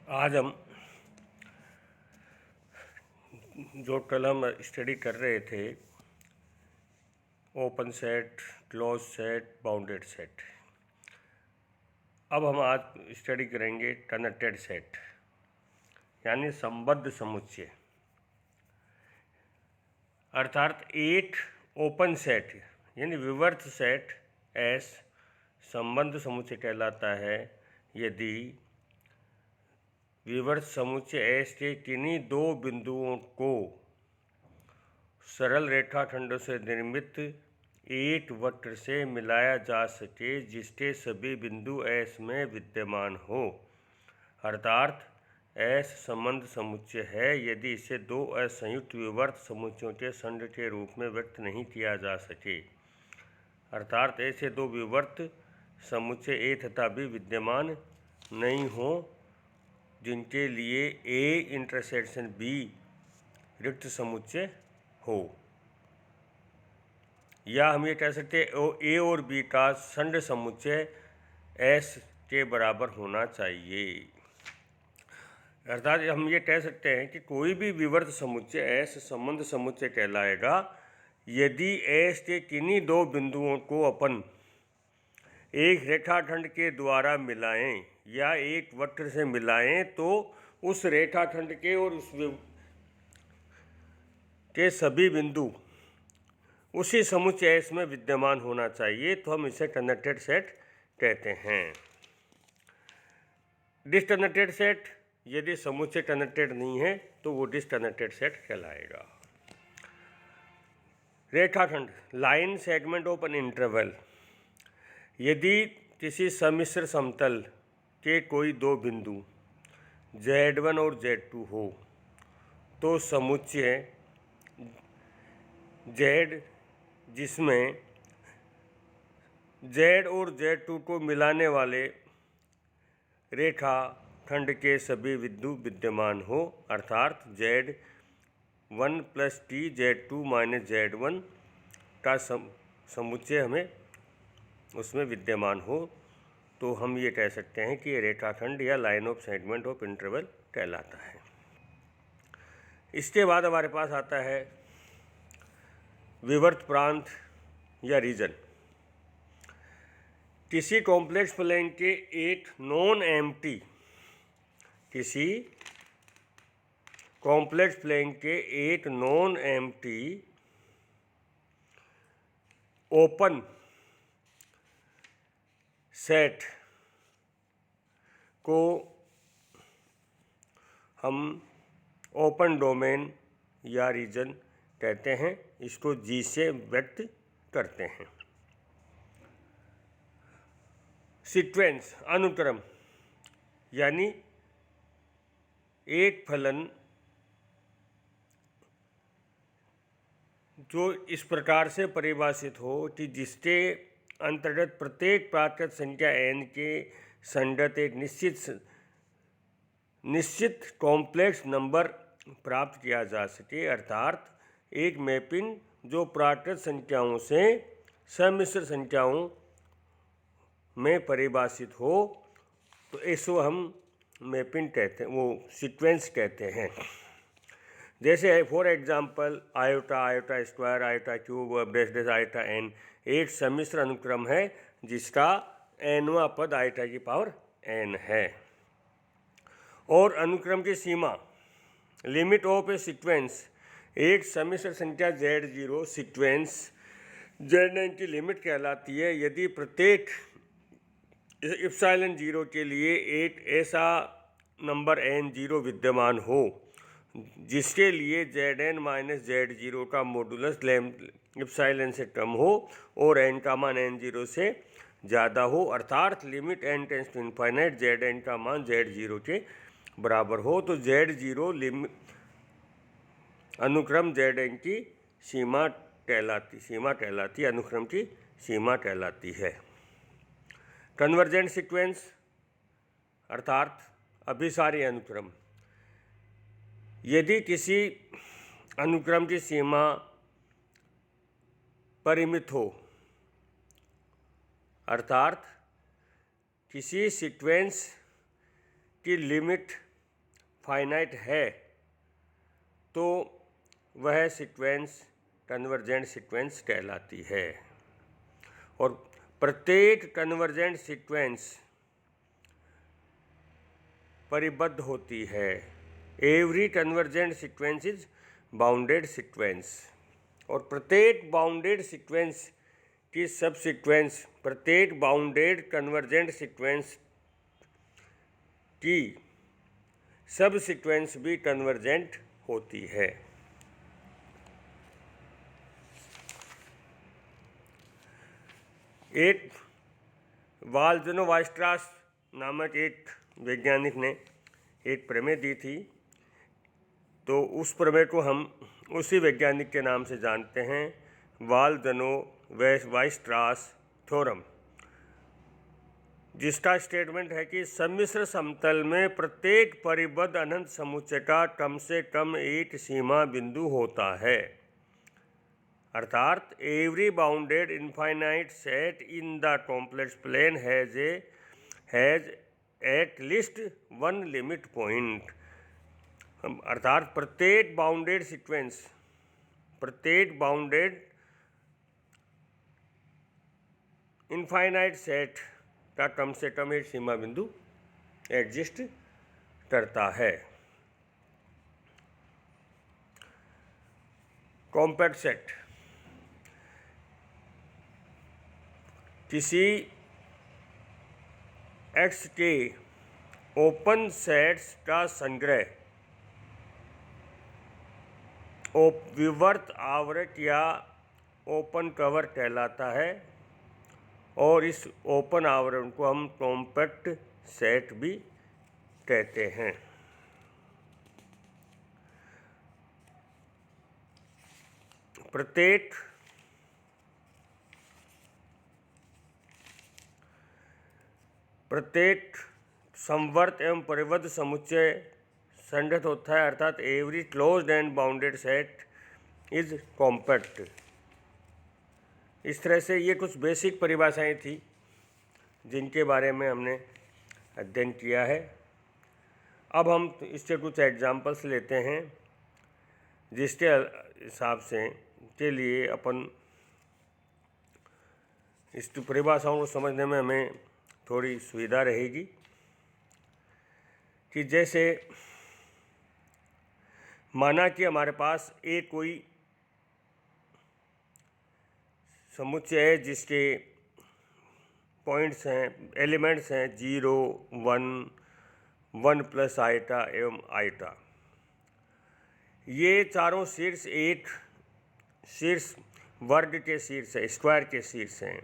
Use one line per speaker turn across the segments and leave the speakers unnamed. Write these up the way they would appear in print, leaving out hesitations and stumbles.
आज हम जो कल हम स्टडी कर रहे थे open set, close set, bounded set. अब हम आज स्टडी करेंगे कनेक्टेड सेट यानी संबद्ध समुच्चय। अर्थात एक ओपन सेट यानी विवर्त सेट एस संबद्ध समुच्चय कहलाता है यदि विवर्त समुच्चय एस के किन्हीं दो बिंदुओं को सरल रेखाखंडों से निर्मित एक वक्र से मिलाया जा सके जिसके सभी बिंदु एस में विद्यमान हो। अर्थात एस संबद्ध समुच्चय है यदि इसे दो असंयुक्त विवर्त समुच्चयों के संघ के रूप में व्यक्त नहीं किया जा सके। अर्थात ऐसे दो विवर्त समुच्चय ए तथा बी विद्यमान नहीं हो जिनके लिए ए इंटरसेक्शन बी रिक्त समुच्चय हो, या हम ये कह सकते हैं ए और बी का संघ समुच्चय एस के बराबर होना चाहिए। अर्थात हम ये कह सकते हैं कि कोई भी विवर्त समुच्चय एस संबद्ध समुच्चय कहलाएगा यदि एस के किन्हीं दो बिंदुओं को अपन एक रेखाखंड के द्वारा मिलाएं या एक वक्र से मिलाएं तो उस रेखाखंड के और उस के सभी बिंदु उसी समुच्चय एस में विद्यमान होना चाहिए, तो हम इसे कनेक्टेड सेट कहते हैं। डिसकनेक्टेड सेट यदि समुच्चय कनेक्टेड नहीं है तो वो डिसकनेक्टेड सेट कहलाएगा। रेखाखंड line segment of an interval यदि किसी सम्मिश्र समतल के कोई दो बिंदु Z1 और Z2 हो तो समुच्चय Z जिसमें Z और Z2 को मिलाने वाले रेखाखंड के सभी बिंदु विद्यमान हो, अर्थात Z1 + T Z2 - Z1 का समुच्चय हमें उसमें विद्यमान हो, तो हम ये कह सकते हैं कि ये रेखाखंड या line of segment of interval कहलाता है। इसके बाद हमारे पास आता है विवर्त प्रांत या रीजन। किसी कॉम्प्लेक्स प्लेन के एक नॉन एम्प्टी किसी कॉम्प्लेक्स प्लेन के एक नॉन एम्प्टी ओपन सेट को हम ओपन डोमेन या रीजन कहते हैं। इसको जी से व्यक्त करते हैं। सीक्वेंस अनुक्रम यानी एक फलन जो इस प्रकार से परिभाषित हो कि जिसके अंतर्गत प्रत्येक प्राकृत संख्या n के संगत एक निश्चित कॉम्प्लेक्स नंबर प्राप्त किया जा सके। अर्थात एक मैपिंग जो प्राकृत संख्याओं से सम्मिश्र संख्याओं में परिभाषित हो, तो इसको हम मैपिंग कहते हैं, वो सीक्वेंस कहते हैं। जैसे for example iota, iota square, iota cube, बेस डेस आयोटा n एक सम्मिश्र अनुक्रम है जिसका nवां पद आयोटा की पावर n है। और अनुक्रम की सीमा लिमिट ऑफ ए सीक्वेंस एक सम्मिश्र संख्या Z0 सीक्वेंस Z9 की लिमिट कहलाती है यदि प्रत्येक ε0 के लिए एक ऐसा नंबर n0 विद्यमान हो जिसके लिए Zn - Z0 का मॉडुलस ε से कम हो और n का मान n0 से ज़्यादा हो। अर्थात limit n tends to infinite Zn का मान Z0 के बराबर हो, तो Z0 अनुक्रम Zn की सीमा कहलाती अनुक्रम की सीमा कहलाती है। कन्वर्जेंट सीक्वेंस अर्थात अभिसारी अनुक्रम यदि किसी अनुक्रम की सीमा परिमित हो, अर्थात किसी सीक्वेंस की लिमिट फाइनाइट है तो वह सीक्वेंस कन्वर्जेंट सीक्वेंस कहलाती है। और प्रत्येक कन्वर्जेंट सीक्वेंस परिबद्ध होती है। Every convergent sequence is bounded sequence. और प्रत्येक बाउंडेड सीक्वेंस की सब सीक्वेंस, प्रत्येक बाउंडेड कन्वर्जेंट सीक्वेंस की सब सीक्वेंस भी कन्वर्जेंट होती है। एक वाल्ज़ेनो-वाइस्ट्रास नामक एक वैज्ञानिक ने एक प्रमेय दी थी, तो उस प्रमेय को हम उसी वैज्ञानिक के नाम से जानते हैं, वाल्ज़ेनो-वाइस्ट्रास थ्योरम, जिसका स्टेटमेंट है कि सम्मिश्र समतल में प्रत्येक परिबद्ध अनंत समुच्चय का कम से कम एक सीमा बिंदु होता है। अर्थात every bounded infinite set in the complex plane has at least one limit point. अर्थात प्रत्येक बाउंडेड सीक्वेंस, प्रत्येक बाउंडेड इनफाइनाइट सेट का कम से कम एक सीमा बिंदु एग्जिस्ट करता है। कॉम्पैक्ट सेट किसी एक्स के ओपन सेट्स का संग्रह विवर्त आवरक या ओपन कवर कहलाता है, और इस ओपन आवरण को हम कॉम्पैक्ट सेट भी कहते हैं। प्रत्येक समवर्त एवं परिबद्ध समुच्चय संगत होता है, अर्थात every closed end bounded set is compact. इस तरह से ये कुछ बेसिक परिभाषाएं थी जिनके बारे में हमने अध्ययन किया है। अब हम इससे कुछ एग्जाम्पल्स लेते हैं जिसके हिसाब से के लिए अपन इस परिभाषाओं को समझने में हमें थोड़ी सुविधा रहेगी। कि जैसे माना कि हमारे पास एक कोई समुच्चय है जिसके पॉइंट्स हैं, एलिमेंट्स हैं 0, 1, 1 प्लस आइटा एवं आइटा। ये चारों शीर्ष एक शीर्ष वर्ग के शीर्ष है, स्क्वायर के शीर्ष हैं।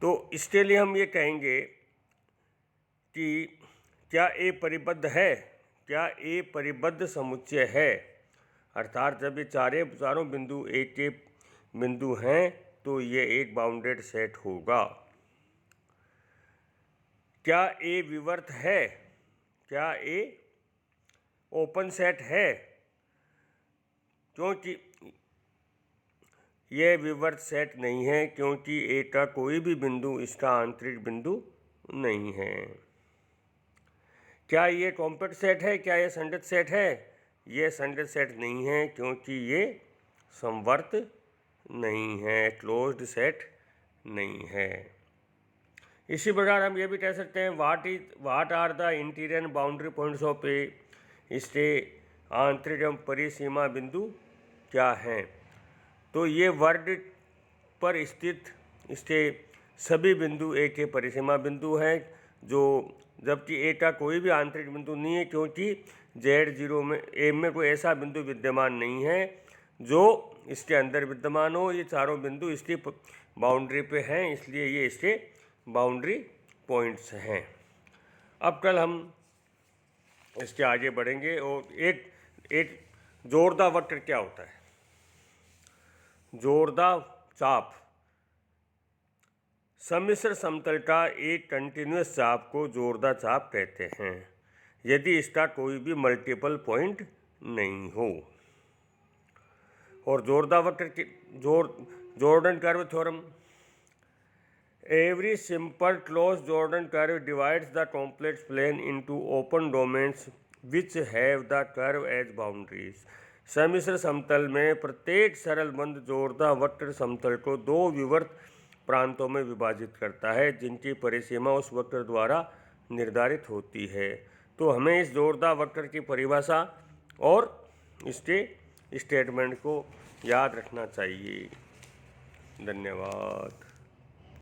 तो इसके लिए हम ये कहेंगे कि क्या ए परिबद्ध है, क्या ए परिबद्ध समुच्चय है। अर्थात जब ये चारों बिंदु एक के बिंदु हैं तो ये एक बाउंडेड सेट होगा। क्या ए विवर्त है, क्या ए ओपन सेट है, क्योंकि यह विवर्त सेट नहीं है, क्योंकि ए का कोई भी बिंदु इसका आंतरिक बिंदु नहीं है। क्या ये कॉम्पैक्ट सेट है, क्या ये संगत सेट है, ये संगत सेट नहीं है, क्योंकि ये समवर्त नहीं है, क्लोज्ड सेट नहीं है। इसी प्रकार हम ये भी कह सकते हैं what are the interior boundary points of A, इसके आंतरिक एवं परिसीमा बिंदु क्या हैं। तो ये वर्ग पर स्थित इसके सभी बिंदु ए के परिसीमा बिंदु हैं, जो जबकि ए का कोई भी आंतरिक बिंदु नहीं है, क्योंकि Z0 में ए में कोई ऐसा बिंदु विद्यमान नहीं है जो इसके अंदर विद्यमान हो। ये चारों बिंदु इसकी बाउंड्री पे हैं, इसलिए ये इसके बाउंड्री पॉइंट्स हैं। अब कल हम इसके आगे बढ़ेंगे। और एक जोरदार वक्र क्या होता है। जोरदार चाप सम्मिश्र समतल का एक कंटिन्यूअस चाप को जोरदार चाप कहते हैं, यदि इसका कोई भी मल्टीपल पॉइंट नहीं हो। और जोरदार वक्र के Jordan curve theorem Every simple closed Jordan curve divides the complex plane into open domains which have the curve as boundaries. सम्मिश्र समतल में प्रत्येक सरल बंद जोड़ता वक्र समतल को दो विवर्त प्रांतों में विभाजित करता है जिनकी परिसीमा उस वक्र द्वारा निर्धारित होती है। तो हमें इस जोड़दार वक्र की परिभाषा और इसके स्टेटमेंट को याद रखना चाहिए। धन्यवाद।